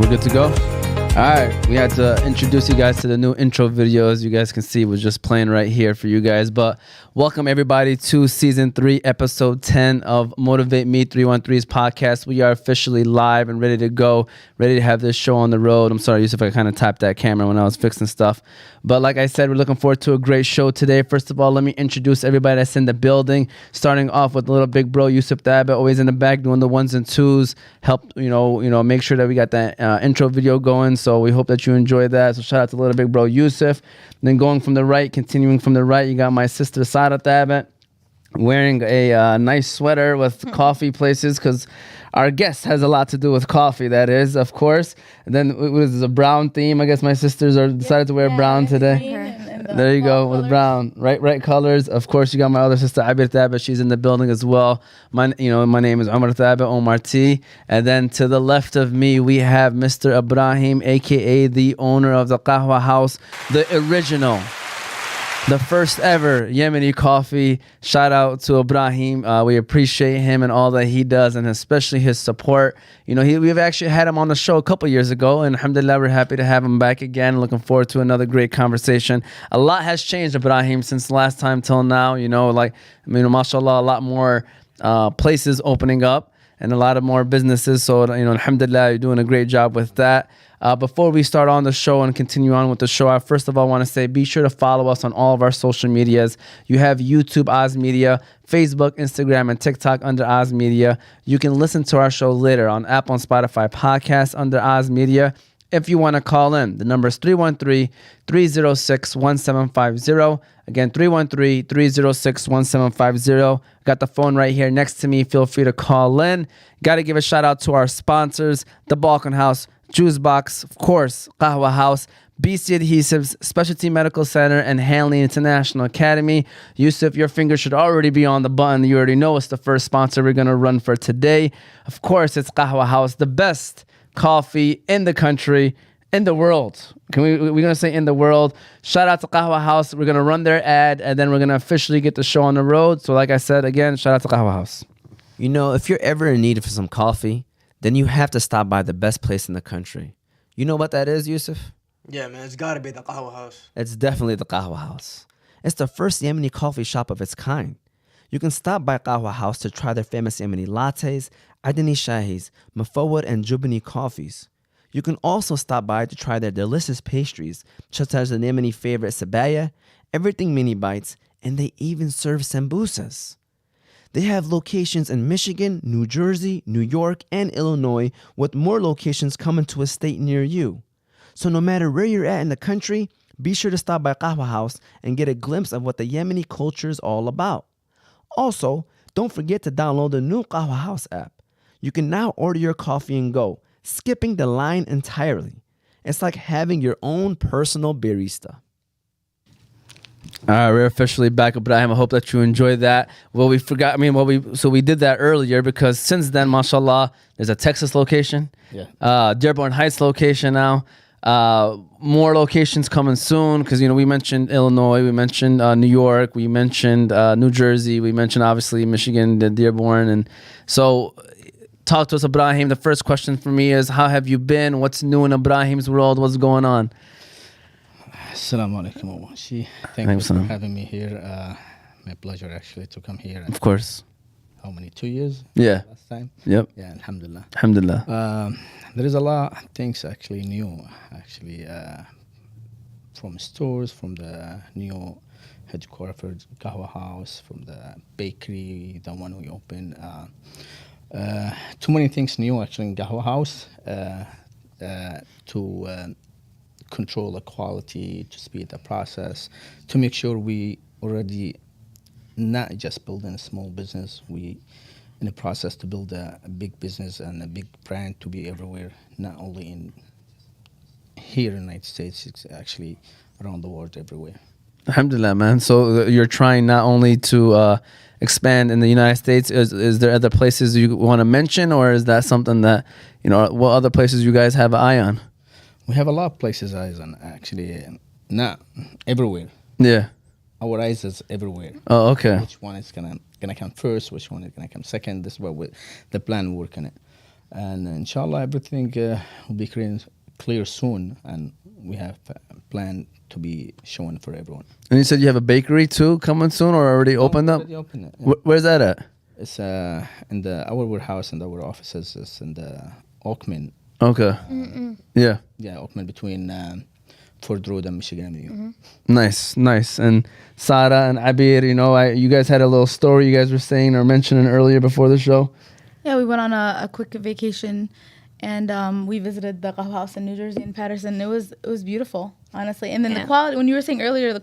We're good to go? All right, we had to introduce you guys to the new intro video. As you guys can see, was just playing right here for you guys. But welcome everybody to season 3, episode 10 of Motivate Me 313's podcast. We are officially live and ready to go, ready to have this show on the road. I'm sorry, Yusuf, I kind of tapped that camera when I was fixing stuff. But like I said, we're looking forward to a great show today. First of all, let me introduce everybody that's in the building. Starting off with a little big bro, Yusuf Dabbit, always in the back doing the ones and twos. Help, make sure that we got that intro video going. So we hope that you enjoy that. So shout out to little big bro Yusuf. Then going from the right, continuing from the right, you got my sister Sada Dabbit wearing a nice sweater with coffee places because our guest has a lot to do with coffee, that is, of course. And then it was a brown theme. I guess my sisters are decided to wear brown today. There you go, with brown, right colors. Of course, you got my other sister, Abir Thabit. She's in the building as well. My name is Omar Thabit, Omar T. And then to the left of me, we have Mr. Ibrahim, a.k.a. the owner of the Qahwah House, the original, the first ever Yemeni coffee. Shout out to Ibrahim. We appreciate him and all that he does, and especially his support. We've actually had him on the show a couple years ago, and alhamdulillah, we're happy to have him back again. Looking forward to another great conversation. A lot has changed, Ibrahim, since last time till now. Mashallah, a lot more places opening up and a lot of more businesses. So, alhamdulillah, you're doing a great job with that. Before we start on the show and continue on with the show, I first of all want to say be sure to follow us on all of our social medias. You have YouTube, Oz Media, Facebook, Instagram, and TikTok under Oz Media. You can listen to our show later on Apple and Spotify podcasts under Oz Media. If you want to call in, the number is 313-306-1750. Again, 313-306-1750. Got the phone right here next to me. Feel free to call in. Got to give a shout out to our sponsors, the Balkan House, Juice Box, of course, Qahwah House, BC Adhesives, Specialty Medical Center, and Hanley International Academy. Yusuf, your finger should already be on the button. You already know it's the first sponsor we're going to run for today. Of course, it's Qahwah House, the best coffee in the country, in the world. We're going to say in the world. Shout out to Qahwah House. We're going to run their ad, and then we're going to officially get the show on the road. So like I said, again, shout out to Qahwah House. If you're ever in need of some coffee, then you have to stop by the best place in the country. You know what that is, Yusuf? Yeah, man, it's got to be the Qahwah House. It's definitely the Qahwah House. It's the first Yemeni coffee shop of its kind. You can stop by Qahwah House to try their famous Yemeni lattes, Adani shahis, mafawad, and jubani coffees. You can also stop by to try their delicious pastries, such as the Yemeni favorite sabaya, everything mini bites, and they even serve sambusas. They have locations in Michigan, New Jersey, New York, and Illinois, with more locations coming to a state near you. So no matter where you're at in the country, be sure to stop by Qahwah House and get a glimpse of what the Yemeni culture is all about. Also, don't forget to download the new Qahwah House app. You can now order your coffee and go, skipping the line entirely. It's like having your own personal barista. All right, we're officially back, Ibrahim. I hope that you enjoyed that. We did that earlier because since then, mashallah, there's a Texas location, Dearborn Heights location now, more locations coming soon because, we mentioned Illinois, we mentioned New York, we mentioned New Jersey, we mentioned, obviously, Michigan, the Dearborn. And so talk to us, Ibrahim. The first question for me is, how have you been? What's new in Ibrahim's world? What's going on? Assalamu alaikum. Thank you for having me here. My pleasure actually to come here. Of course. How many? 2 years? Yeah. Last time? Yep. Yeah, alhamdulillah. Alhamdulillah. There is a lot of things actually new, from stores, from the new headquarters for Qahwah House, from the bakery, the one we opened. Too many things new actually in Qahwah House to control the quality, to speed the process, to make sure we already not just building a small business, we in the process to build a big business and a big brand to be everywhere, not only in here in the United States, it's actually around the world everywhere. Alhamdulillah, man. So you're trying not only to expand in the United States, is there other places you want to mention, or is that something that, what other places you guys have an eye on? We have a lot of places eyes on, actually, not everywhere. Yeah. Our eyes is everywhere. Oh, okay. Which one is gonna come first? Which one is gonna come second? This is what the plan we're working it. And inshallah, everything will be clear soon, and we have a plan to be shown for everyone. And you said you have a bakery too coming soon, or already opened up? Already open it, yeah. Where's that at? It's in our warehouse and our offices is in the Oakman. Okay. Yeah. Yeah, Oakman between Ford Road and Michigan Avenue. Nice. And Sara and Abir, you guys had a little story you guys were saying or mentioning earlier before the show. Yeah, we went on a quick vacation, and we visited the Qahwah House in New Jersey in Patterson. It was beautiful, honestly. And then the quality, when you were saying earlier, the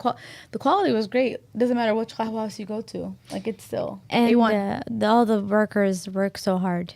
quality was great. It doesn't matter which Qahwah House you go to, like it's still and A1. All the workers work so hard.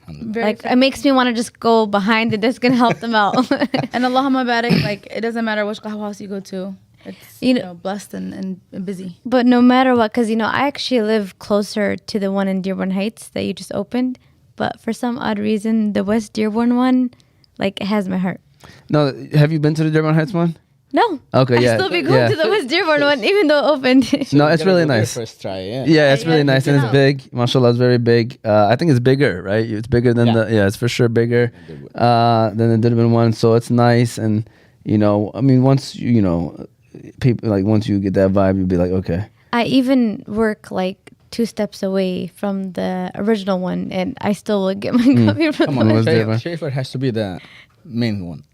Very Like it makes me want to just go behind the desk and help them out. And Allahumma barik, like it doesn't matter which Qahwah House you go to. It's blessed and busy. But no matter what, because I actually live closer to the one in Dearborn Heights that you just opened. But for some odd reason, the West Dearborn one, like, it has my heart. No, have you been to the Dearborn Heights one? No. Okay, yeah. I still be going to the West Dearborn one, even though it opened. No, it's really nice. First try, yeah. Yeah, it's really nice, and it's out. big. Mashallah, it's very big. I think it's bigger, right? It's bigger than it's for sure bigger than the Dearborn one. So it's nice, and once people once you get that vibe, you'll be like, okay. I even work like 2 steps away from the original one, and I still will get my coffee from Come the on, West Dearborn. Schaefer has to be the main one.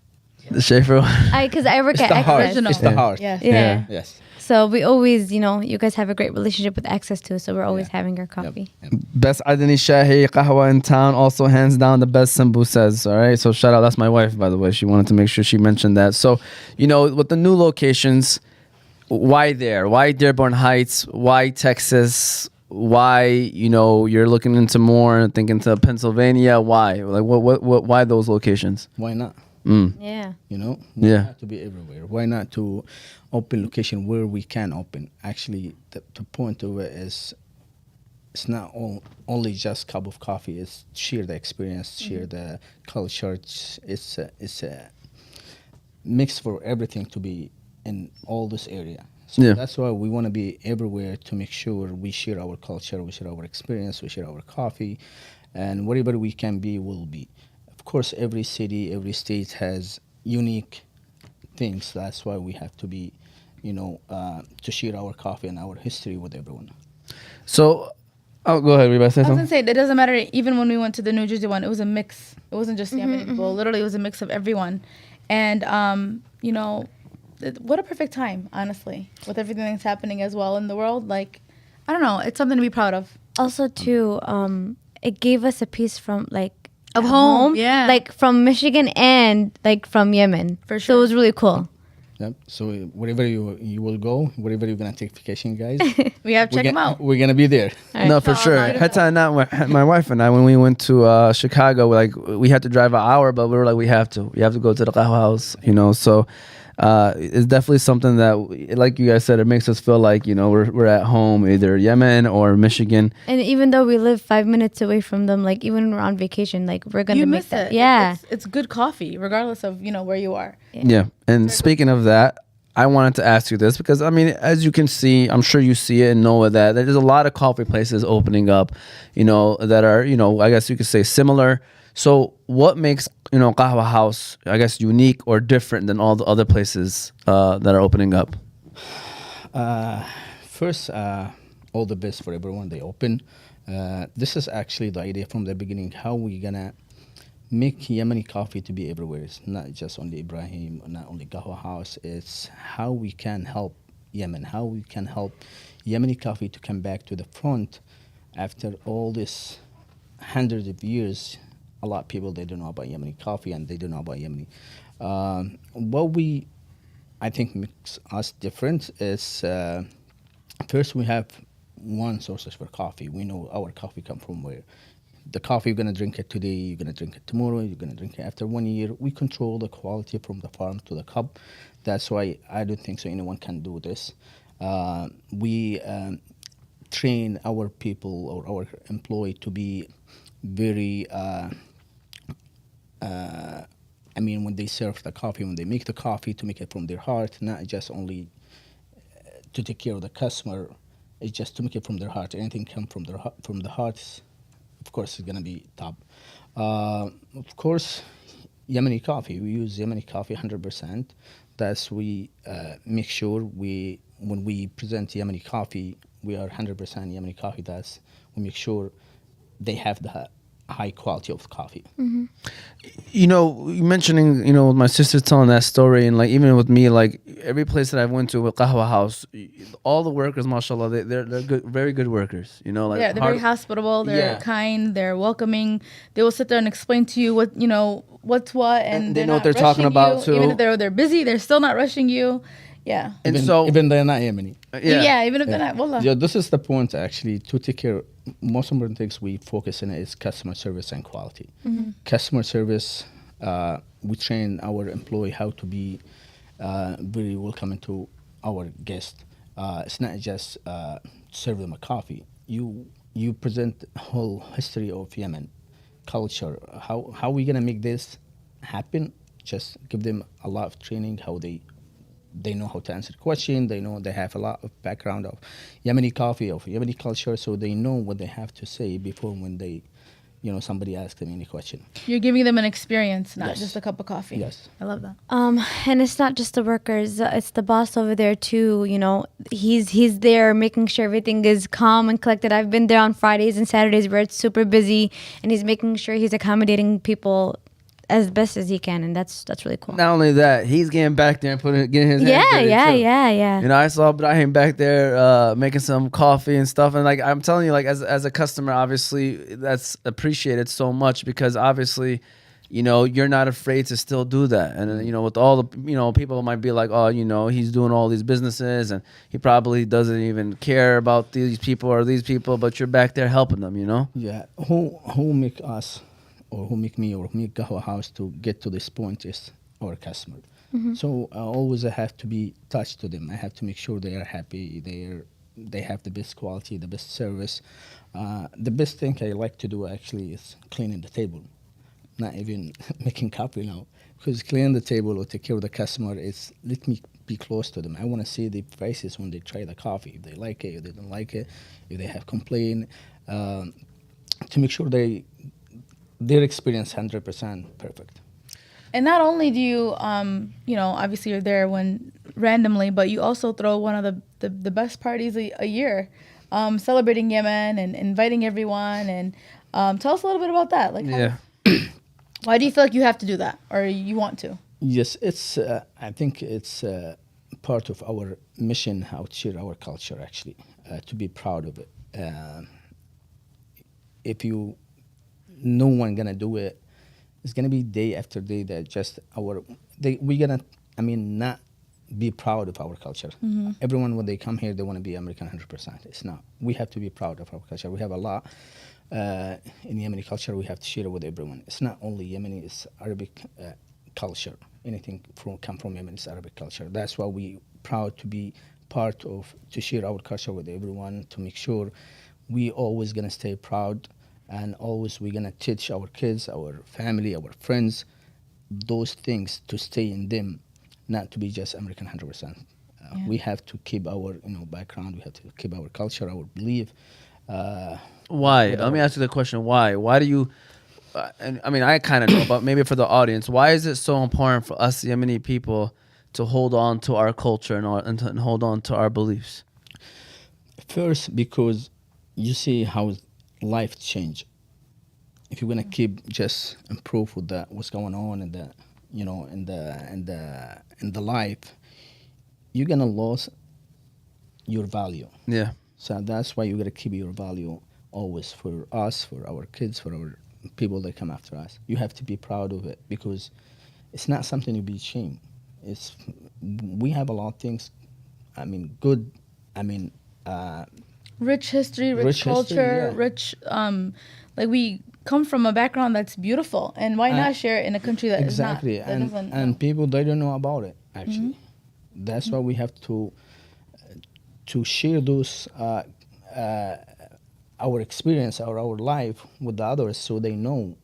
The Schaefer one. Because I work It's at the heart. Access. It's the heart. Yeah. Yeah. Yes. So we always, you guys have a great relationship with Access too, so we're always having our coffee. Yep. Best Adani Shahi Qahwa in town. Also, hands down, the best Sambusas. All right. So, shout out. That's my wife, by the way. She wanted to make sure she mentioned that. So, with the new locations, why there? Why Dearborn Heights? Why Texas? Why, you're looking into more and thinking to Pennsylvania? Why? Like, why those locations? Why not? Yeah. Why Yeah. not to be everywhere? Why not to open location where we can open? Actually, the point of it is, it's not only just cup of coffee. It's share the experience, share the culture. It's a mix for everything to be in all this area. So that's why we want to be everywhere to make sure we share our culture, we share our experience, we share our coffee, and wherever we can be, we'll be. Of course, every city, every state has unique things. That's why we have to be, to share our coffee and our history with everyone. So, go ahead, Reba. Say I was something. gonna say it doesn't matter. Even when we went to the New Jersey one, it was a mix. It wasn't just Yemeni people. Literally, it was a mix of everyone. And what a perfect time, honestly, with everything that's happening as well in the world. Like, I don't know, it's something to be proud of. Also, too, it gave us a piece from Of home, yeah. like from Michigan and like from Yemen. For So it was really cool. Yep. So wherever you will go, wherever you're gonna take vacation, guys, We have to check them out. we're gonna be there. No, for sure. Heta and my wife and I, when we went to Chicago, we had to drive an hour, but we were like, we have to go to the Qahwah House, So it's definitely something that, like you guys said, it makes us feel like we're at home, either Yemen or Michigan. And even though we live 5 minutes away from them, like even when we're on vacation, like we're gonna You make miss that. it. Yeah. It's good coffee, regardless of where you are. Yeah. And speaking of that, I wanted to ask you this because, as you can see, I'm sure you see it and know that there's a lot of coffee places opening up, that are, I guess you could say similar. So what makes, Qahwah House, I guess, unique or different than all the other places that are opening up? First, all the best for everyone they open. This is actually the idea from the beginning, how we gonna make Yemeni coffee to be everywhere. It's not just only Ibrahim, not only Qahwah House. It's how we can help Yemen, how we can help Yemeni coffee to come back to the front after all this hundreds of years. A lot of people, they don't know about Yemeni coffee and they don't know about Yemeni. What I think makes us different is first we have one source for coffee. We know our coffee come from where. The coffee you're gonna drink it today, you're gonna drink it tomorrow, you're gonna drink it after 1 year. We control the quality from the farm to the cup. That's why I don't think so anyone can do this. We train our people or our employee to be very when they serve the coffee, when they make the coffee, to make it from their heart, not just only to take care of the customer. It's just to make it from their heart. Anything come from the heart is of course, it's gonna be top. Of course, Yemeni coffee. We use Yemeni coffee 100%. That's we make sure when we present Yemeni coffee, we are 100% Yemeni coffee. That's we make sure they have the high quality of coffee. You know, you mentioning, you know, my sister telling that story, and like even with me, like every place that I went to with Qahwah House, all the workers, mashallah, they're good, very good workers. You know, like Yeah, they're very hospitable. They're Yeah. kind. They're welcoming. They will sit there and explain to you what, you know, what's what, and they they're know what not they're talking rushing about, you. too. Even if they're busy, they're still not rushing you. Yeah. And even, so even they're not Yemeni. Yeah. Even if they're not. Wallah. Yeah, this is the point actually to take care. Most important things we focus on is customer service and quality. Customer service, we train our employee how to be very welcoming to our guest. It's not just serve them a coffee. You present whole history of Yemen, culture. How we gonna make this happen? Just give them a lot of training. How they know how to answer question. They know they have a lot of background of Yemeni coffee, of Yemeni culture, so they know what they have to say before when they, you know, somebody asks them any question. You're giving them an experience, not Yes. just a cup of coffee. Yes. I love that. And it's not just the workers; it's the boss over there too. You know, he's there making sure everything is calm and collected. I've been there on Fridays and Saturdays where it's super busy, and he's making sure he's accommodating people as best as he can, and that's really cool. not only that, he's getting back there and getting his hands dirty, too. Yeah. You know, I saw Ibrahim back there making some coffee and stuff, and like I'm telling you, like as a customer, obviously that's appreciated so much because obviously, you know, you're not afraid to still do that, and you know, with all the, you know, people might be like, oh, you know, he's doing all these businesses and he probably doesn't even care about these people or these people, but you're back there helping them, you know. Yeah, who make us, or who make me, or who make Qahwah House to get to this point is our customer. So I always have to be touched to them. I have to make sure they are happy. They have the best quality, the best service. The best thing I like to do actually is cleaning the table, not even making coffee now. Because cleaning the table or take care of the customer is let me be close to them. I want to see the faces when they try the coffee, if they like it, if they don't like it, if they have complaint, to make sure their experience 100% perfect. And not only do you, you know, obviously you're there when randomly, but you also throw one of the best parties a year, celebrating Yemen and inviting everyone. And tell us a little bit about that. Like, Yeah. why do you feel like you have to do that, or you want to? Yes, it's. I think it's part of our mission how to share our culture. Actually, to be proud of it. If no one gonna do it, it's gonna be day after day that just we gonna. I mean, not be proud of our culture. Everyone when they come here, they want to be American 100%. It's not. We have to be proud of our culture. We have a lot. In Yemeni culture, we have to share it with everyone. It's not only Yemeni; it's Arabic culture. Anything come from Yemen is Arabic culture. That's why we proud to be part of, to share our culture with everyone, to make sure we always gonna stay proud, and always we're gonna teach our kids, our family, our friends, those things to stay in them, not to be just American 100%. We have to keep our background. We have to keep our culture, our belief. Why? Let me ask you the question. Why? Why do you? And I mean, I kind of know, but maybe for the audience, why is it so important for us Yemeni people to hold on to our culture and hold on to our beliefs? First, because you see how life change. If you're gonna keep just improve with what's going on in the life, you're gonna lose your value. Yeah. So that's why you gotta keep your value always for us, for our kids, for our people that come after us. You have to be proud of it because it's not something to be ashamed. We have a lot of things. I mean, good. I mean, Rich history, rich culture, yeah. rich. Like we come from a background that's beautiful, and why not share it in a country that exactly. is not? That doesn't. And people they don't know about it actually. That's why we have to share those our experience or our life with the others, so they know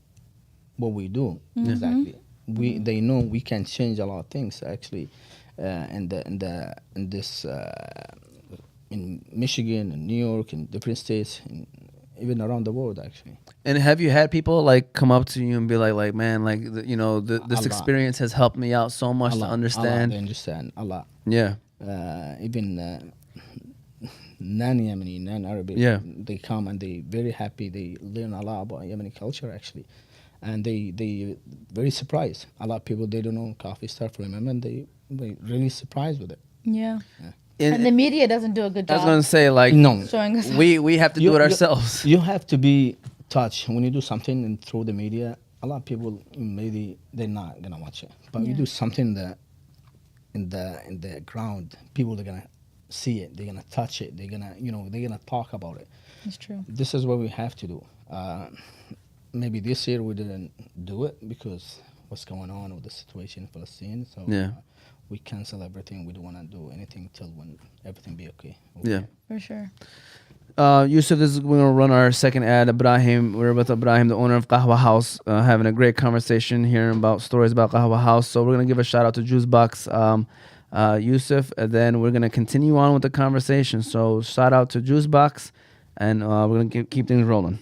what we do exactly. They know we can change a lot of things actually, in Michigan and New York and different states. even around the world actually. And have you had people like come up to you and be like, man, like this lot. experience has helped me out so much to They understand. understand a lot. Yeah. Even non-Yemeni, non-Arabic, Yeah. they come and they very happy. They learn a lot about Yemeni culture actually, and they very surprised. A lot of people they don't know coffee start from Yemen, and they really surprised with it. Yeah. And the media doesn't do a good I was job gonna say like No, showing us. we have to do it ourselves. You have to be touched when you do something and through the media. A lot of people maybe they're not gonna watch it, but you do something that in the ground, people are gonna see it. They're gonna touch it. They're gonna talk about it. It's true. This is what we have to do. Maybe this year we didn't do it because what's going on with the situation in Palestine. So we cancel everything. We don't want to do anything till when everything be okay. Yeah. For sure. Yusuf, we're gonna run our second ad. Ibrahim, we're with Ibrahim, the owner of Qahwah House, having a great conversation, hearing about stories about Qahwah House. So we're gonna give a shout out to Juice Box, Yusuf, and then we're gonna continue on with the conversation. So shout out to Juice Box, and we're gonna keep things rolling.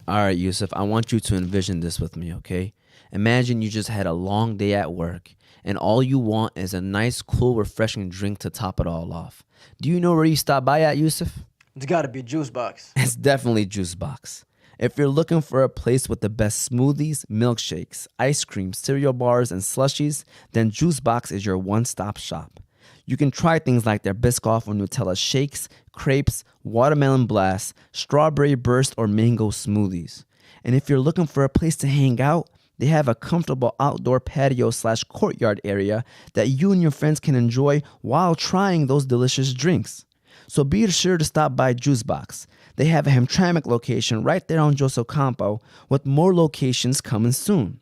All right, Yusuf, I want you to envision this with me, okay? Imagine you just had a long day at work, and all you want is a nice, cool, refreshing drink to top it all off. Do you know where you stop by at, Yusuf? It's gotta be Juice Box. It's definitely Juice Box. If you're looking for a place with the best smoothies, milkshakes, ice cream, cereal bars, and slushies, then Juice Box is your one-stop shop. You can try things like their Biscoff or Nutella shakes, crepes, watermelon blast, strawberry burst, or mango smoothies. And if you're looking for a place to hang out, they have a comfortable outdoor patio/courtyard area that you and your friends can enjoy while trying those delicious drinks. So be sure to stop by Juice Box. They have a Hamtramck location right there on Joseph Campo, with more locations coming soon.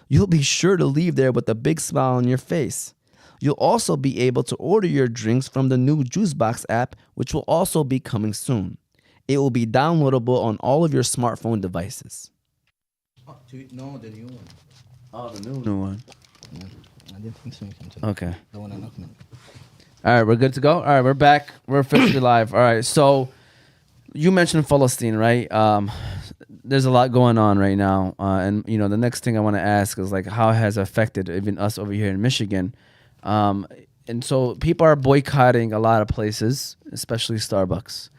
You'll be sure to leave there with a big smile on your face. You'll also be able to order your drinks from the new Juice Box app, which will also be coming soon. It will be downloadable on all of your smartphone devices. No, the new one. Oh, the new one. Yeah, I didn't think so. You came to Okay. The one I knocked me. All right, we're good to go. All right, we're back. We're officially live. All right, so you mentioned Palestine, right? There's a lot going on right now, and the next thing I want to ask is like, how has it affected even us over here in Michigan? And so people are boycotting a lot of places, especially Starbucks.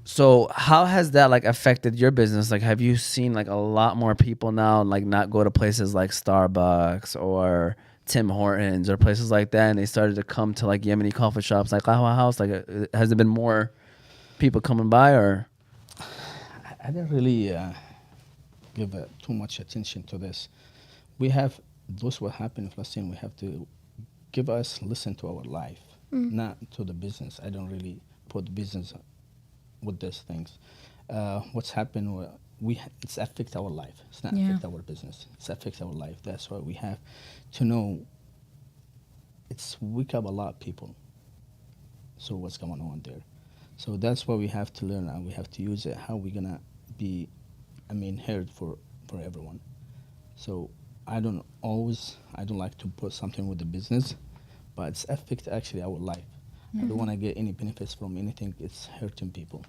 So how has that like affected your business? Like, have you seen like a lot more people now like not go to places like Starbucks or Tim Hortons or places like that, and they started to come to like Yemeni coffee shops like Qahwah House? Like, has there been more people coming by, or? I didn't really give too much attention to this. We have those what happened in Palestine. We have to listen to our life, not to the business. I don't really put business with these things. What's happened? It's affect our life. It's not affect our business. It's affect our life. That's why we have to know. It's wake up a lot of people. So what's going on there? So that's why we have to learn and we have to use it. How we gonna be, heard for everyone. So I don't like to put something with the business, but it's affect actually our life. I don't want to get any benefits from anything. It's hurting people.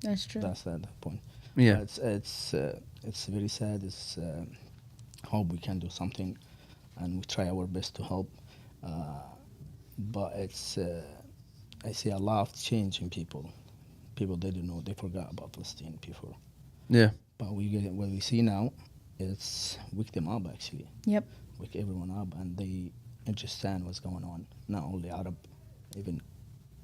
That's true. That's the point. Yeah. It's very sad. It's hope we can do something, and we try our best to help. But it's I see a lot of change in people. People they don't know. They forgot about Palestine before. Yeah. But what we see now, it's wake them up actually. Yep. Wake everyone up, and they understand what's going on. Not only Arab, even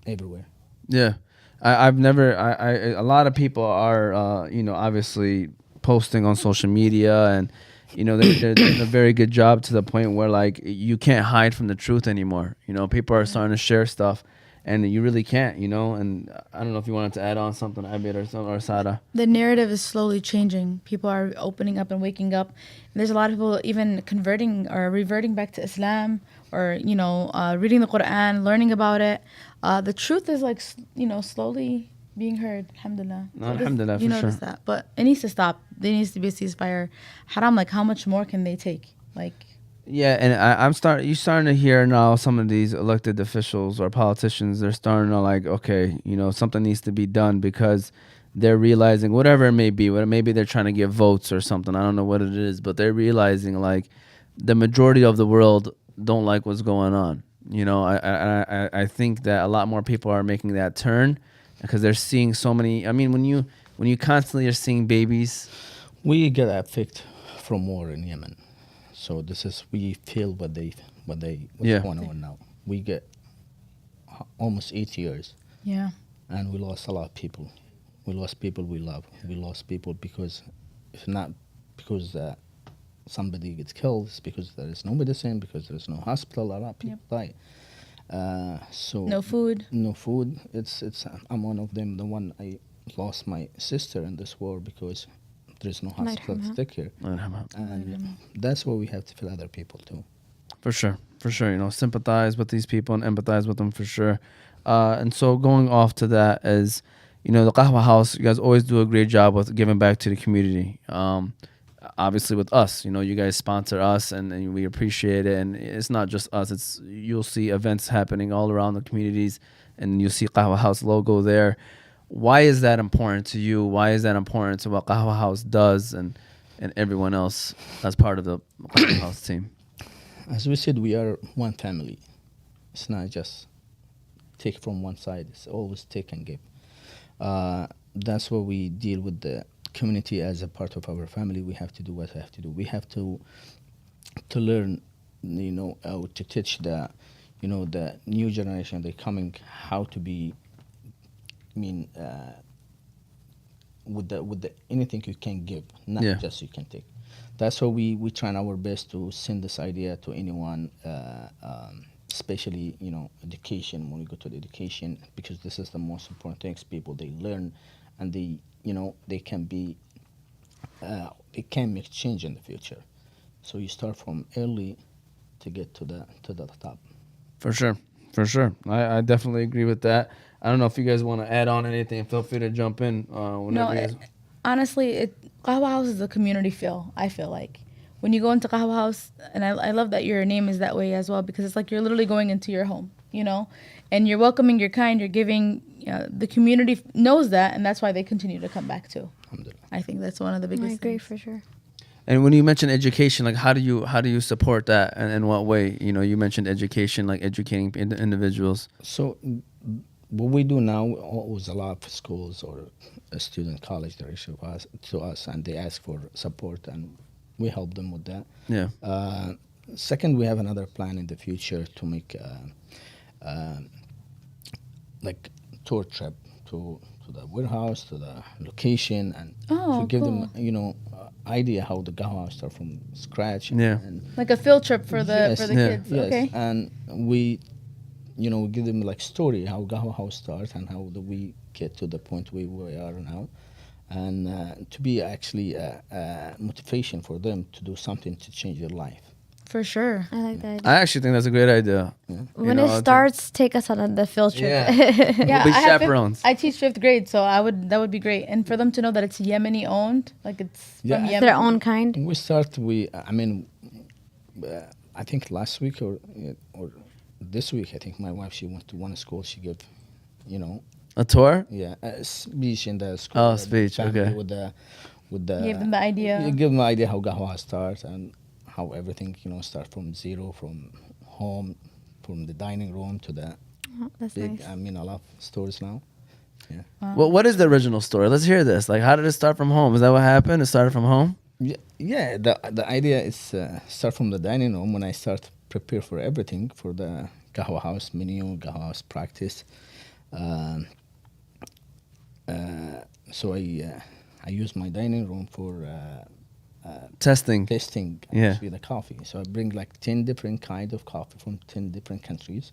everywhere. Yeah. I've never. A lot of people are, obviously posting on social media, and they're doing a very good job to the point where like you can't hide from the truth anymore. People are starting to share stuff, and you really can't. And I don't know if you wanted to add on something, Abid or Sada. The narrative is slowly changing. People are opening up and waking up. And there's a lot of people even converting or reverting back to Islam, or reading the Quran, learning about it. The truth is like slowly being heard. Alhamdulillah. No, alhamdulillah, for notice sure. that, but it needs to stop. There needs to be a ceasefire. Haram. Like, how much more can they take? Like. Yeah, and you're starting to hear now some of these elected officials or politicians, they're starting to like, okay, something needs to be done, because they're realizing whatever it may be, maybe they're trying to get votes or something. I don't know what it is, but they're realizing like the majority of the world don't like what's going on. You know, I think that a lot more people are making that turn because they're seeing so many. I mean, when you constantly are seeing babies, We get affected from war in Yemen, so this is we feel what's Yeah. going on now. We get almost 8 years, Yeah. and we lost a lot of people. We lost people we love. We lost people because, if not because somebody gets killed, it's because there is no medicine, because there is no hospital. A lot of people die. So No food. no food. It's I'm one of them. The one I lost my sister in this war because there's no hospital to take care. And that's why we have to feel other people too. For sure. You know, sympathize with these people and empathize with them for sure. And so going off to that is, you know, the Qahwah House, you guys always do a great job with giving back to the community. Obviously with us, you know, you guys sponsor us and we appreciate it. And it's not just us, it's you'll see events happening all around the communities and you'll see Qahwah House logo there. Why is that important to you? Why is that important to what Qahwah House does and everyone else as part of the Qahwah House team? As we said, we are one family. It's not just take from one side. It's always take and give. That's why we deal with the community as a part of our family. We have to do what we have to do. We have to learn, you know, to teach the, you know, the new generation they're coming how to be. I mean, with the anything you can give, not just you can take. That's why we try our best to send this idea to anyone, especially, you know, education. When we go to the education, because this is the most important things. People they learn, and they, you know, they can be, they can make change in the future. So you start from early to get to the top. For sure. I definitely agree with that. I don't know if you guys want to add on anything. Feel free to jump in. Honestly, Qahwah House is a community feel, I feel like. When you go into Qahwah House, and I love that your name is that way as well, because it's like you're literally going into your home, you know? And you're welcoming, you're kind, you're giving. The community knows that, and that's why they continue to come back too. I think that's one of the biggest I agree things. for sure. And when you mention education, like how do you support that, and in what way? You know, you mentioned education, like educating individuals. So what we do now was a lot of schools or a student college they issue to us and they ask for support and we help them with that. Yeah. Second, we have another plan in the future to make like tour trip to the warehouse, to the location, and to give them, you know, idea how the Qahwah start from scratch. Yeah. And Like a field trip for the kids. yes. Okay. And we, you know, give them like story how Qahwah House starts and how we get to the point where we are now, and to be actually a motivation for them to do something to change their life. For sure. I like that. I actually think that's a great idea. When it starts, take us on the field trip. Yeah, We'll be chaperones. I teach 5th grade, so that would be great. And for them to know that it's Yemeni owned, like it's from Yemen. Their own kind. I think last week or this week, I think my wife, she went to one school, she gave, you know, A tour? yeah, a speech in the school. Oh, speech, okay. With the Gave them the idea. You give them the idea how Qahwah starts and how everything, you know, start from zero, from home, from the dining room to the That's big, nice. I mean, a lot of stores now. Yeah. Well, what is the original story? Let's hear this. Like, how did it start from home? Is that what happened? It started from home? Yeah, the idea is start from the dining room when I start prepare for everything for the Qahwah House menu, Qahwah House practice. So I use my dining room for Testing. Yeah. actually the coffee. So I bring like 10 different kind of coffee from 10 different countries,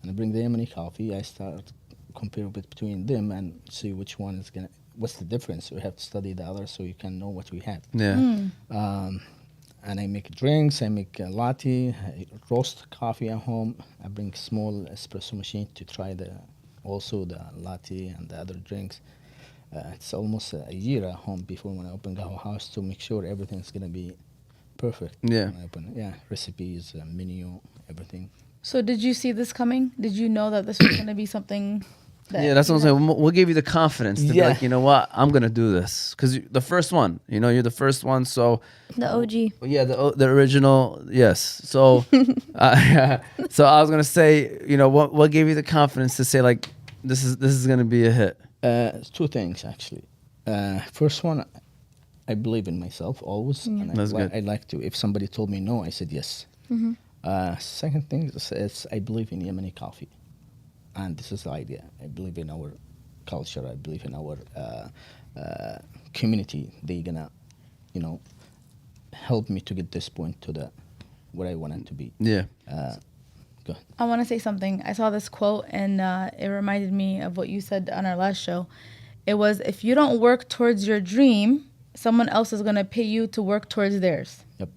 and I bring the Yemeni coffee. I start compare between them and see which one is gonna. What's the difference? We have to study the other so you can know what we have. Yeah. And I make drinks. I make a latte. I roast coffee at home. I bring small espresso machine to try also the latte and the other drinks. It's almost a year at home before when I open Qahwah House to make sure everything's gonna be perfect. Yeah. When I open it. Yeah, recipes, menu, everything. So did you see this coming? Did you know that this was going to be something Yeah, that's what I'm saying. What gave you the confidence to be Yeah. like, you know what, I'm gonna do this? Because the first one, you're the first one. So The OG. yeah, the original, yes. So, so I was gonna say, what gave you the confidence to say like, this is gonna be a hit? Two things actually. First one, I believe in myself always, and That's good. I like to. If somebody told me no, I said yes. Second thing is I believe in Yemeni coffee, and this is the idea. I believe in our culture. I believe in our community. They're gonna, help me to get this point to the where I want it to be. Yeah. Go ahead. I want to say something. I saw this quote and it reminded me of what you said on our last show. It was, if you don't work towards your dream, someone else is going to pay you to work towards theirs. Yep.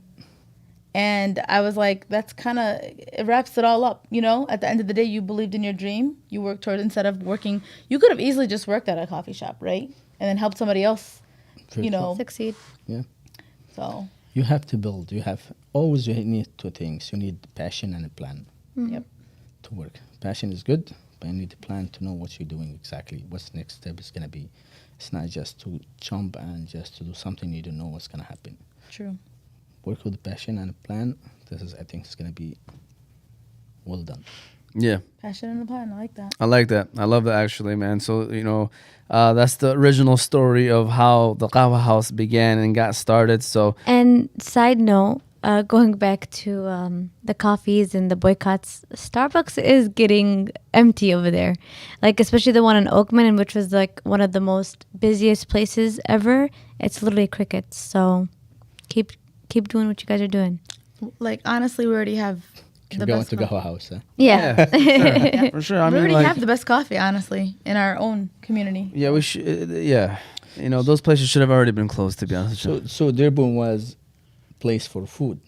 And I was like, that's kind of, it wraps it all up. At the end of the day, you believed in your dream. You worked towards, instead of working, you could have easily just worked at a coffee shop, right? And then helped somebody else, Very true. Succeed. Yeah. So, You have to build. You need two things. You need passion and a plan. yep. To work. Passion is good, but you need a plan to know what you're doing exactly. What's the next step is going to be. It's not just to jump and just to do something you don't know what's going to happen. True. Work with passion and a plan. I think it's going to be well done. Yeah. Passion and a plan. I like that. I like that. I love that actually, man. So, that's the original story of how the Qahwah House began and got started. So, And side note, going back to the coffees and the boycotts, Starbucks is getting empty over there. Like, especially the one in Oakman, which was like one of the most busiest places ever. It's literally crickets. So keep doing what you guys are doing. Like, honestly, we already have Keep the going best to coffee. Qahwah House. Yeah. for sure. I We mean, already like, have the best coffee, honestly, in our own community. yeah, we should. Yeah, those places should have already been closed. To be honest with you. So Dearborn was place for food.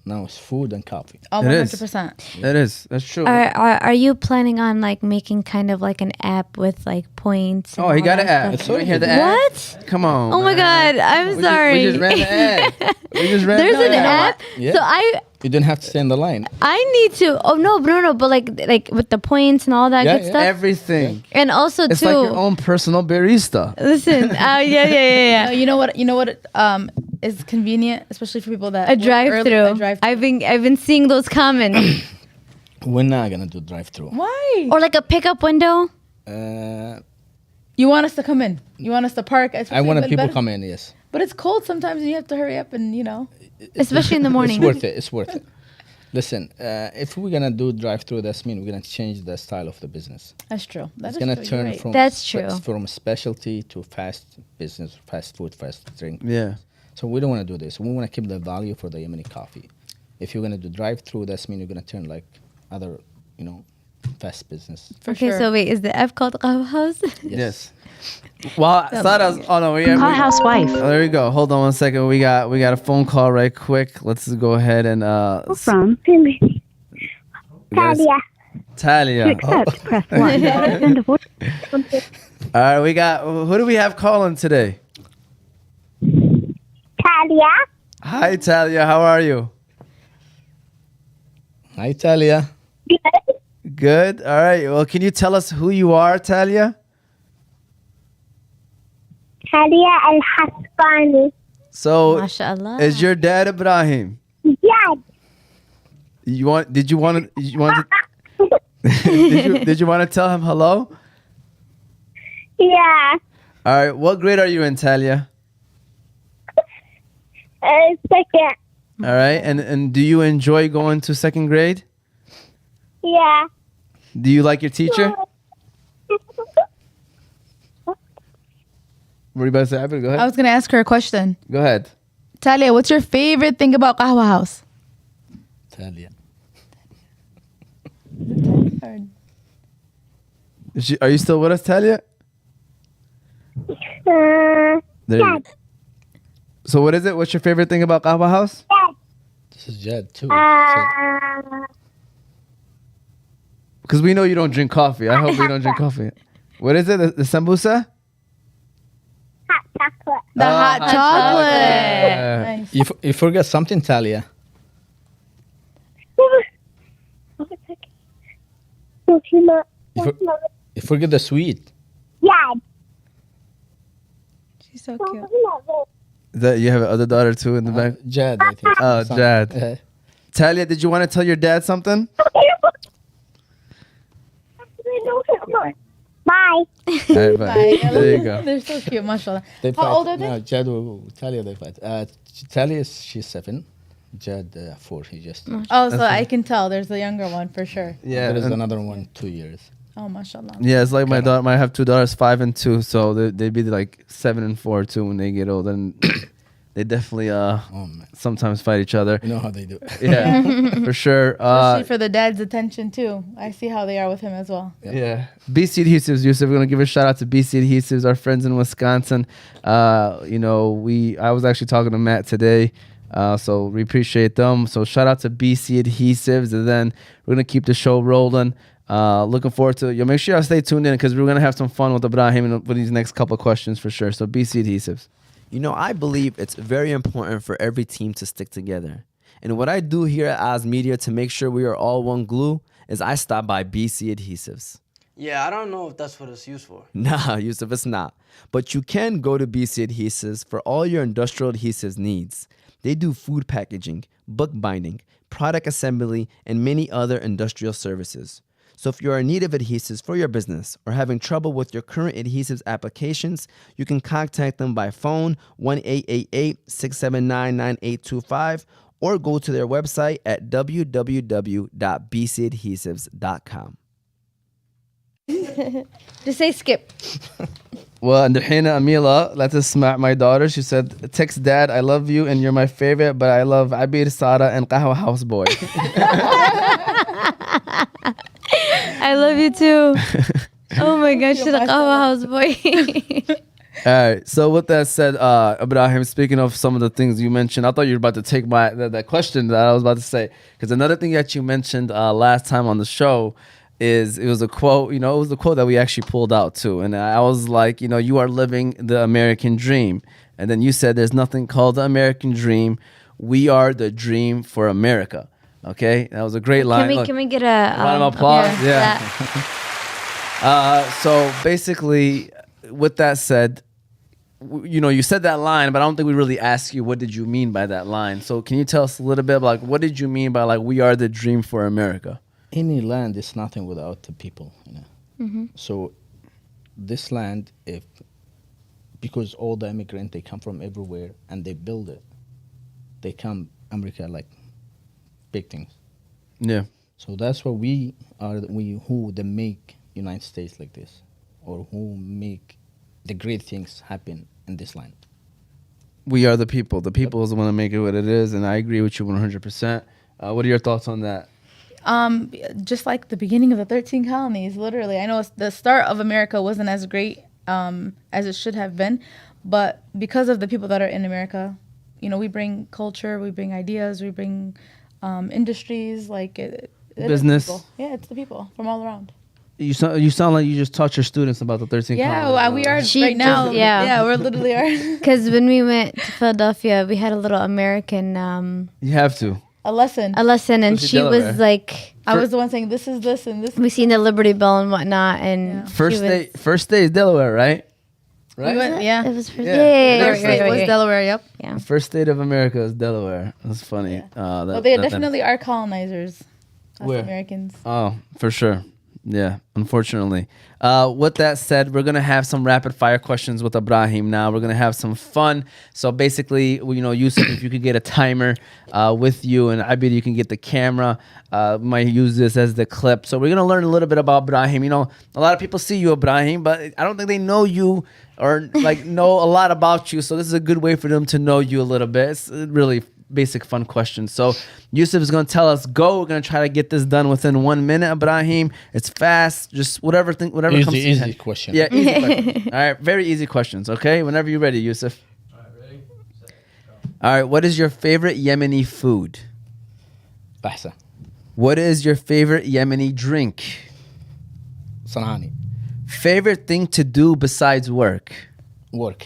Now it's food and coffee. Oh, It is. 100%. It is. That's true. Are you planning on like making kind of like an app with like points? and Oh, he all got that an ad. stuff? It's You wanna hear the What? ad? Come on. Oh my man. God, I'm We sorry. just ran the ad. We just ran There's the an ad. app. Yeah. So You don't have to stay in the line. I need to. Oh no, but like with the points and all that Yeah, good yeah. stuff. Everything. And also It's too. like your own personal barista. Listen, yeah. You know what is convenient, especially for people that A work early- drive-through. a drive-through. I've been seeing those comments. We're not gonna do drive-through. Why? Or like a pickup window. You want us to come in? You want us to park? I want people come in. Yes, But it's cold sometimes, and you have to hurry up, and Especially in the morning. It's worth it. Listen, if we're gonna do drive-through, that's mean we're gonna change the style of the business. That's true. It's gonna turn That's true. from specialty to fast business, fast food, fast drink. Yeah. So we don't want to do this. We want to keep the value for the Yemeni coffee. If you're gonna do drive-through, that's mean you're gonna turn like other, fast business. Okay, so wait, is the app called Qahwah House? Yes. Well, Sarah's. Oh no, we have. housewife. Oh, there we go. Hold on 1 second. We got a phone call right quick. Let's go ahead and From guys- Talia. Talia. To accept, press 1. To send a voice. All right, we got. Who do we have calling today? Talia. Hi, Talia. How are you? Hi, Talia. Good. All right. Well, can you tell us who you are, Talia? Talia Alhasbani. So, MashaAllah. is your dad Ibrahim? Yes. Did you want to did you want to tell him hello? Yeah. All right. What grade are you in, Talia? Second. All right. And do you enjoy going to second grade? Yeah. Do you like your teacher? What are you about to say? Abby? Go I ahead. was gonna ask her a question. Go ahead. Talia, what's your favorite thing about Qahwah House? Talia. Are you still with us, Talia? There you go. So what is it? What's your favorite thing about Qahwah House? This is Jed too. Because we know you don't drink coffee. I hope you don't drink coffee. What is it? The sambusa? Hot chocolate. The hot chocolate. Yeah. Nice. You forgot something, Talia. No, Forget the sweet. Yeah. She's so cute. That you have another daughter too in the back. Jad, I think. Oh, Son. Jad. Talia, did you want to tell your dad something? Bye. All right, bye. Bye. There you go. They're so cute, mashallah. They How fight. old are they? No, Jad will Talia they fight. Talia, she's 7. Jad 4. He just. Oh, so I can tell there's a younger one for sure. Yeah, There is and- another one 2 years. Oh, mashallah. yeah. It's like my daughter. I have 2 daughters, 5 and 2. So they'd be like 7 and 4 too when they get old, and they definitely Oh man, sometimes fight each other. you know how they do. Yeah, for sure. Especially for the dad's attention too. I see how they are with him as well. Yeah. BC Adhesives, Yusuf. We're gonna give a shout out to BC Adhesives, our friends in Wisconsin. I was actually talking to Matt today. So we appreciate them. So shout out to BC Adhesives, and then we're gonna keep the show rolling. Looking forward to it. Make sure y'all stay tuned in because we're gonna have some fun with Ibrahim and with these next couple of questions for sure. So BC Adhesives. You know, I believe it's very important for every team to stick together. And what I do here at Oz Media to make sure we are all one glue is I stop by BC Adhesives. Yeah, I don't know if that's what it's used for. Nah, Yusuf, it's not. But you can go to BC Adhesives for all your industrial adhesives needs. They do food packaging, book binding, product assembly, and many other industrial services. So if you're in need of adhesives for your business or having trouble with your current adhesives applications, you can contact them by phone 1-888-679-9825 or go to their website at www.bcadhesives.com. Just say skip. Well, and Hina Amila, let us smack my daughter. She said, text dad, I love you and you're my favorite, but I love Abir, Sara, and Qahwah House boy. I love you too. Oh my gosh, she's a Kaahwa House boy. All right. So with that said, Ibrahim, speaking of some of the things you mentioned, I thought you were about to take that question that I was about to say. Because another thing that you mentioned last time on the show is it was a quote, it was the quote that we actually pulled out too. And I was like, you are living the American dream. And then you said there's nothing called the American dream. We are the dream for America. Okay? That was a great line. Can we get a round of applause? okay, Yeah. that. So basically, with that said, you said that line, but I don't think we really asked you what did you mean by that line. So can you tell us a little bit about what did you mean by we are the dream for America? Any land is nothing without the people. Mm-hmm. So this land, because all the immigrants they come from everywhere and they build it, they come America like big things. Yeah. So that's what we are. Who they make United States like this, or who make the great things happen in this land. We are the people. The people is the one that make it what it is, and I agree with you 100%. What are your thoughts on that? Just like the beginning of the 13 colonies, literally. I know the start of America wasn't as great as it should have been, but because of the people that are in America, we bring culture, we bring ideas, we bring industries, Business. It's the people from all around. You sound like you just taught your students about the 13 Yeah, colonies. we are She right now. just- yeah. Yeah, we're literally are. Because when we went to Philadelphia, we had a little American You have to. A lesson. a lesson, and Lucy she Delaware. was like, I was the one saying this is this and this. we seen the Liberty Bell and whatnot, and Yeah. First she was, first day is Delaware, right? We went, yeah. It was first, Yeah. yeah, First state was Delaware. Yep. yeah. First state of America is Delaware. That's funny. Well, they definitely are colonizers. Us Where? Americans. Oh, for sure. Yeah, unfortunately. With that said, we're going to have some rapid fire questions with Ibrahim now. We're going to have some fun. So basically, Yusuf, if you could get a timer with you, and Abid, you can get the camera. We might use this as the clip. So we're going to learn a little bit about Ibrahim. A lot of people see you, Ibrahim, but I don't think they know you or know a lot about you. So this is a good way for them to know you a little bit. It's really basic fun questions. So Yusuf is going to tell us go. We're going to try to get this done within 1 minute. Ibrahim, it's fast. Just whatever comes to your Easy head. question. Yeah, easy question. All right, very easy questions. Okay, whenever you're ready, Yusuf. All right, ready? Set, go. All right, what is your favorite Yemeni food? Bahsa. What is your favorite Yemeni drink? Sanani. Favorite thing to do besides work? Work.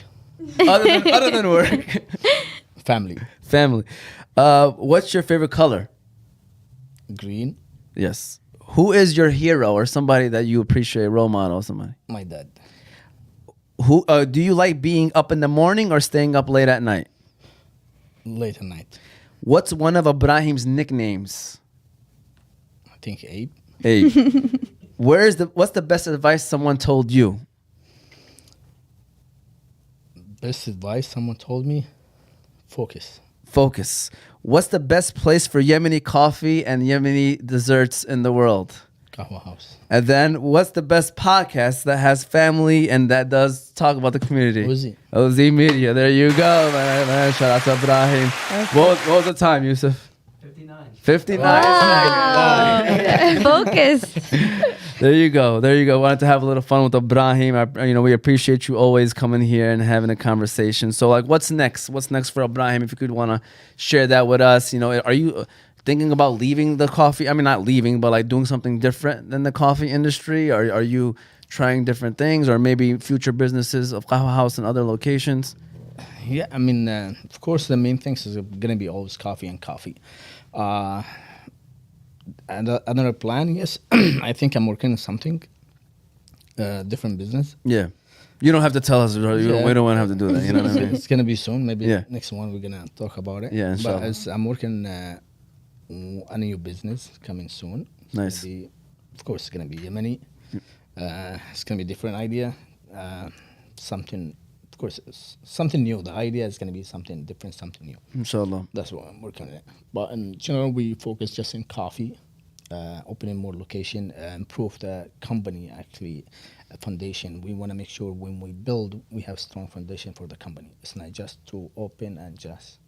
Other than work. Family. Family. What's your favorite color? Green. Yes. Who is your hero or somebody that you appreciate, role model, somebody? My dad. Who do you like being up in the morning or staying up late at night? Late at night. What's one of Ibrahim's nicknames? I think 8. Hey, what's the best advice someone told you? Best advice someone told me: focus. Focus. What's the best place for Yemeni coffee and Yemeni desserts in the world? Qahwah House. And then, what's the best podcast that has family and that does talk about the community? Uzi. OZ Media. There you go, man. Shout out to Ibrahim. What was the time, Yusuf? 59. Wow. Focus. There you go. Wanted to have a little fun with Ibrahim. We appreciate you always coming here and having a conversation. So, like, what's next? What's next for Ibrahim? If you could want to share that with us, are you thinking about leaving the coffee? I mean, not leaving, but like doing something different than the coffee industry? Are you trying different things, or maybe future businesses of Qahwah House and other locations? Yeah, I mean, of course, the main things is going to be always coffee and coffee. And another plan, yes, I think I'm working on something, different business. Yeah. You don't have to tell us. We don't want to have to do that. You know what I mean? It's going to be soon. Maybe Yeah. next one we're going to talk about it. Yeah, inshallah. But I'm working a new business coming soon. Nice. Of course, it's going to be Yemeni. It's going to be a different idea. Something, of course, something new. The idea is going to be something different, something new. Inshallah. That's what I'm working on it. But in general, we focus just in coffee, opening more location, improve the company, actually, a foundation. We want to make sure when we build, we have strong foundation for the company. It's not just to open and just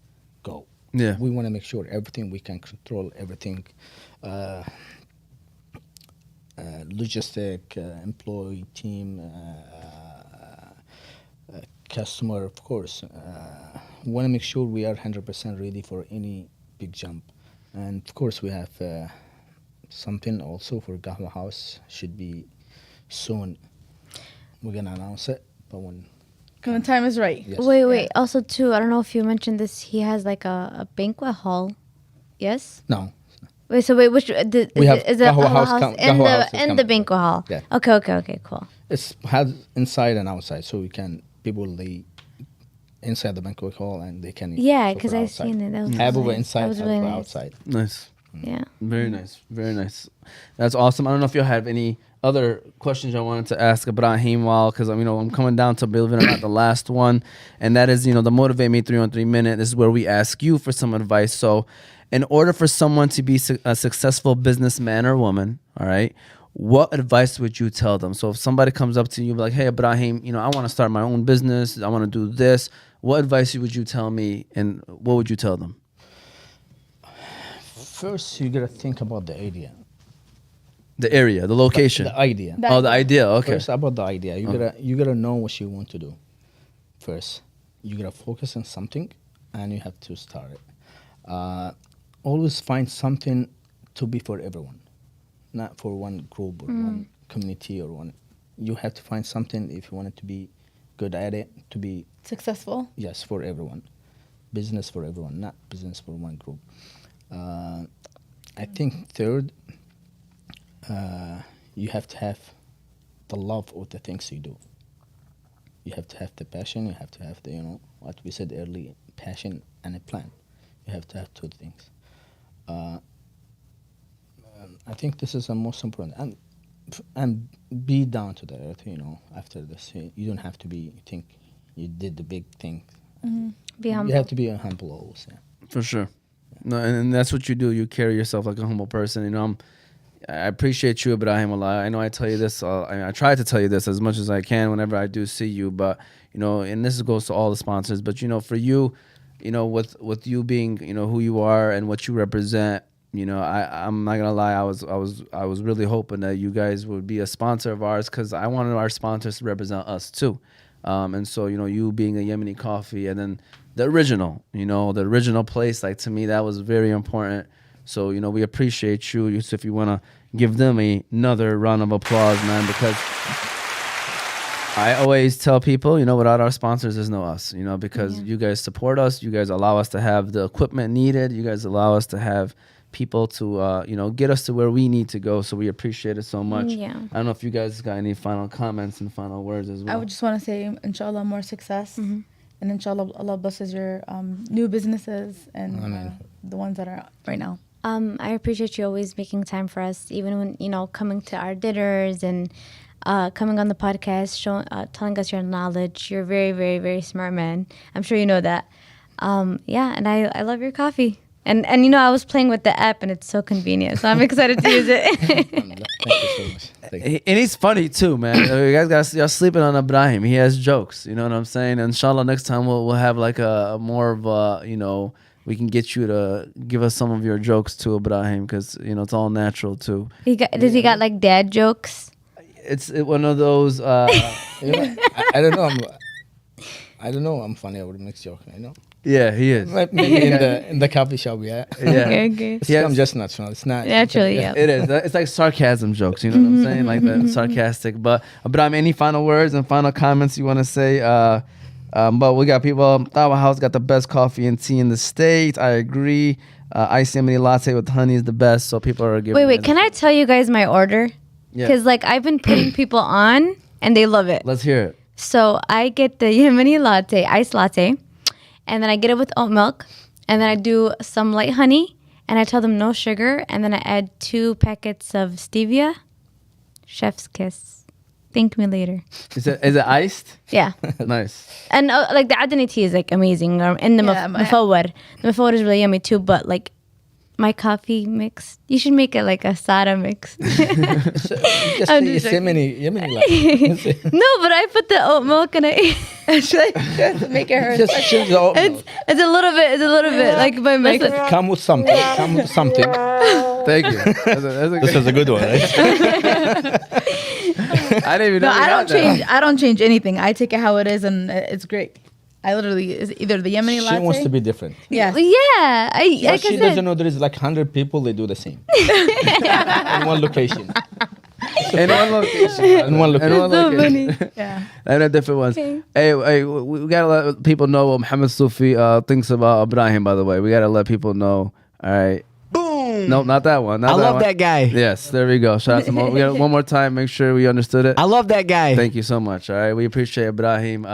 go. Yeah. We want to make sure everything we can control, everything, logistic, employee, team, customer, of course. We want to make sure we are 100% ready for any big jump. And of course, we have something also for Qahwah House. Should be soon. We're going to announce it. But when the time is right. yes. Wait. Also, too, I don't know if you mentioned this. He has like a banquet hall. Yes? No. Which We have is it Qahwah Qahwah House House com- in Qahwah House is the coming. banquet hall? Yeah. Okay, cool. It's has inside and outside, so we can they inside the banquet hall and they can Yeah, go because for I've outside. seen it. That was Have really over nice. inside, That was have really over nice. outside. Nice. Yeah. Very nice. Very nice. That's awesome. I don't know if you have any other questions I wanted to ask Ibrahim because I'm coming down to, believe it or not, the last one. And that is, the Motivate Me 313 minute. This is where we ask you for some advice. So in order for someone to be a successful businessman or woman, all right, what advice would you tell them? So if somebody comes up to you like, hey, Ibrahim, I want to start my own business. I want to do this. What advice would you tell me and what would you tell them? First, you gotta think about the idea. The area, the location. The idea. The idea. Okay. First, about the idea. You gotta know what you want to do. First, you gotta focus on something, and you have to start it. Always find something to be for everyone, not for one group or one community or one. You have to find something if you want it to be good at it, to be Successful. yes for everyone, business for everyone, not business for one group. I think third, you have to have the love of the things you do. You have to have the passion. You have to have the what we said earlier, passion and a plan. You have to have two things. I think this is the most important, and be down to the earth. After this, you don't have to think you did the big thing. Be humble. You have to be humble always. Yeah. For sure. No, and that's what you do. You carry yourself like a humble person. I appreciate you, Ibrahim, a lot. I know I tell you this. I try to tell you this as much as I can whenever I do see you. But and this goes to all the sponsors. But for you, with you being who you are and what you represent, I'm not gonna lie. I was really hoping that you guys would be a sponsor of ours because I wanted our sponsors to represent us too. And so you being a Yemeni coffee and then the original place, like to me that was very important. So we appreciate you. If you want to give them another round of applause, man, because I always tell people, without our sponsors, there's no us. Because you guys support us, you guys allow us to have the equipment needed, you guys allow us to have people to get us to where we need to go. So we appreciate it so much. Yeah. I don't know if you guys got any final comments and final words as well. I would just want to say, inshallah, more success. Mm-hmm. And inshallah, Allah blesses your new businesses and the ones that are right now. I appreciate you always making time for us, even when, coming to our dinners and coming on the podcast, telling us your knowledge. You're a very, very, very smart man. I'm sure you know that. And I love your coffee. And I was playing with the app, and it's so convenient. So I'm excited to use it. Thank you so much. Thank you. And he's funny too, man. You guys y'all sleeping on Ibrahim. He has jokes. You know what I'm saying? Inshallah, next time we'll have like a more of a, we can get you to give us some of your jokes too, Ibrahim, because it's all natural too. Does he got like dad jokes? It's one of those. I don't know. I don't know. I'm funny. I would make joke. Yeah, he is. Like maybe in the coffee shop. Yeah. Okay. I'm just natural. It's not Naturally, yeah. It is. It's like sarcasm jokes. You know what I'm saying? Like that sarcastic. But Ibrahim, any final words and final comments you want to say? But we got people. Qahwah House got the best coffee and tea in the States. I agree. Iced Yemeni latte with honey is the best. So people are giving. Wait. Can I tell you guys my order? Yeah. Because I've been putting people on, and they love it. Let's hear it. So I get the Yemeni latte, iced latte, and then I get it with oat milk, and then I do some light honey, and I tell them no sugar, and then I add 2 packets of stevia. Chef's kiss. Thank me later. Is it iced? Yeah. Nice. And the Adani tea is amazing. And the mafawar. The mafawar is really yummy too, but my coffee mix, you should make it like a Sada mix. Just say Yemeni latte. No, but I put the oat milk and I should make it hurt. Just change the oat milk. It's a little bit like my mix. Come with something. Thank you. This is a good one, right? I didn't even know. I don't change anything. I take it how it is, and it's great. I literally is either the Yemeni latte. She wants to be different. Yeah. Yeah. But she doesn't know there is 100 people, they do the same. In one location. In one location. In one location. So funny. Yeah. And a different ones. Okay. Hey, we gotta let people know what Muhammad Sufi thinks about Ibrahim. By the way, we gotta let people know. All right. Boom. Nope, not that one. I love that guy. Yes, there we go. Shout out to Mo. We got one more time. Make sure we understood it. I love that guy. Thank you so much. All right, we appreciate Ibrahim.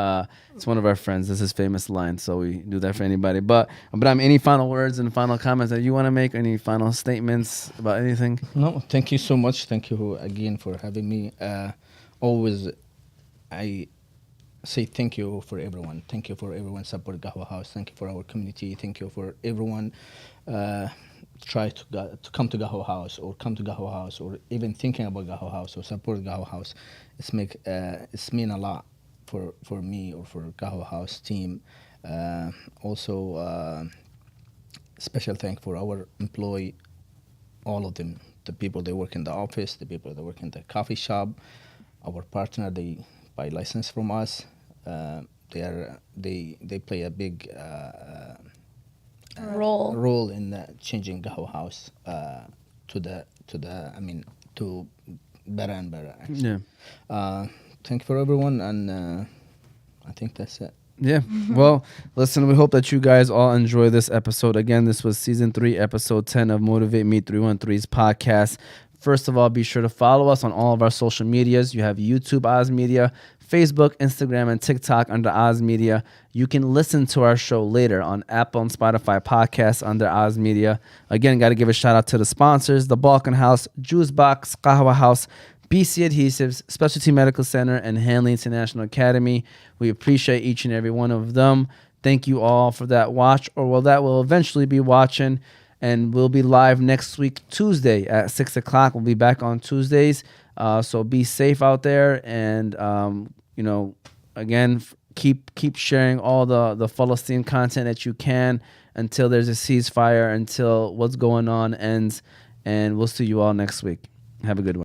It's one of our friends. This is famous line, so we do that for anybody. But Ibrahim, any final words and final comments that you want to make? Any final statements about anything? No, thank you so much. Thank you again for having me. Always, I say thank you for everyone. Thank you for everyone support Qahwah House. Thank you for our community. Thank you for everyone try to come to Qahwah House or come to Qahwah House or even thinking about Qahwah House or support Qahwah House. It's mean a lot for me or for Qahwah House team. Also, special thank for our employee, all of them, the people that work in the office, the people that work in the coffee shop, our partner, they buy license from us. They play a big role in changing Qahwah House to better and better. Actually. Yeah. Thank you for everyone, and I think that's it. Yeah. Well, listen, we hope that you guys all enjoy this episode. Again, this was season 3, episode 10 of Motivate Me 313's podcast. First of all, be sure to follow us on all of our social medias. You have YouTube Oz Media, Facebook, Instagram, and TikTok under Oz Media. You can listen to our show later on Apple and Spotify podcasts under Oz Media. Again, got to give a shout out to the sponsors, the Balkan House, Juice Box, Qahwah House, BC Adhesives, Specialty Medical Center, and Hanley International Academy. We appreciate each and every one of them. Thank you all for that watch, or that will eventually be watching. And we'll be live next week, Tuesday at 6 o'clock. We'll be back on Tuesdays. So be safe out there. And, again, keep sharing all the Palestine content that you can until there's a ceasefire, until what's going on ends. And we'll see you all next week. Have a good one.